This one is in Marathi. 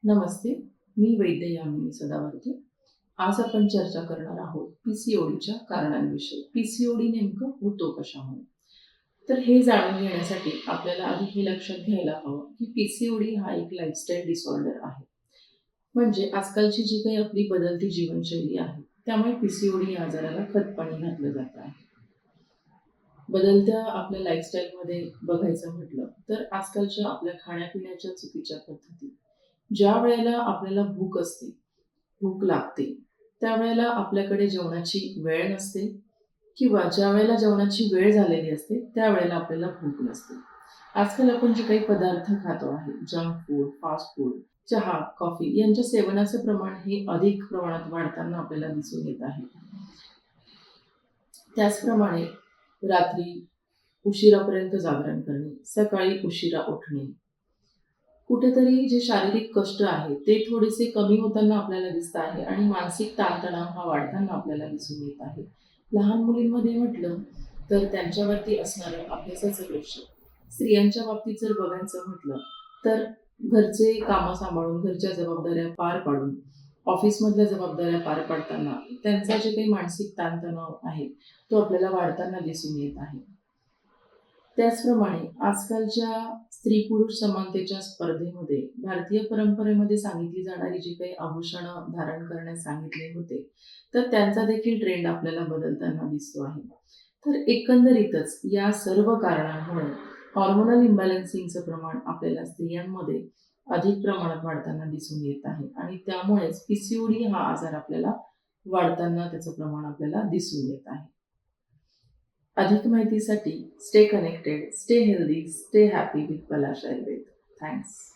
नमस्ते, मी वैद्य यामिनी सदावर्ते. आज आपण चर्चा करणार आहोत पीसीओडीच्या कारणांविषयी. पीसीओडी नेमकं होतो कशामुळे? तर हे जाणून घेण्यासाठी आपल्याला आधी हे लक्षात घ्यायला हवं की पीसीओडी हा एक लाईफस्टाईल डिसऑर्डर आहे. म्हणजे आजकालची जी काही आपली बदलती जीवनशैली आहे, त्यामुळे पीसीओडी या आजाराला खतपाणी घातलं जात आहे. बदलत्या आपल्या लाईफस्टाईलमध्ये बघायचं म्हटलं तर आजकालच्या आपल्या खाण्यापिण्याच्या चुकीच्या पद्धती, ज्या वेळेला आपल्याला भूक असते, भूक लागते, त्यावेळेला आपल्याकडे जेवणाची वेळ नसते किंवा ज्या वेळेला जेवणाची वेळ झालेली असते, त्यावेळेला आपल्याला भूक नसते. आजकाल आपण जे काही पदार्थ खातो आहे, जंक फूड, फास्ट फूड, चहा, कॉफी यांच्या सेवनाचं प्रमाण हे अधिक प्रमाणात वाढताना आपल्याला दिसून येत आहे. त्याचप्रमाणे रात्री उशिरापर्यंत जागरण करणे, सकाळी उशिरा उठणे, कुठेतरी जे शारीरिक कष्ट आहे ते थोडेसे कमी होताना आपल्याला दिसत आहे आणि मानसिक ताणतणाव हा वाढताना आपल्याला दिसून येत आहे. लहान मुलींमध्ये म्हटलं तर त्यांच्यावरती असणारं अभ्यासाचं प्रेशर, स्त्रियांच्या बाबतीत जर बघायचं म्हटलं तर घरचे कामं सांभाळून, घरच्या जबाबदाऱ्या पार पाडून, ऑफिसमधल्या जबाबदाऱ्या पार पाडताना त्यांचा जे काही मानसिक ताणतणाव आहे तो आपल्याला वाढताना दिसून येत आहे. त्याचप्रमाणे आजकालच्या स्त्री-पुरुष समानतेच्या स्पर्धेमध्ये भारतीय परंपरेमध्ये सांगितली जाणारी जी काही आभूषणं धारण करण्यास सांगितले होते, तर त्यांचा देखील ट्रेंड आपल्याला बदलताना दिसतो आहे. तर एकंदरीतच या सर्व कारणांमुळे हॉर्मोनल इम्बॅलन्सिंगचं प्रमाण आपल्याला स्त्रियांमध्ये अधिक प्रमाणात वाढताना दिसून येत आहे आणि त्यामुळेच पीसीओडी हा आजार आपल्याला वाढताना त्याचं प्रमाण आपल्याला दिसून येत आहे. अधिक माहितीसाठी stay connected, stay healthy, stay happy with Palash Ayurveda. Thanks.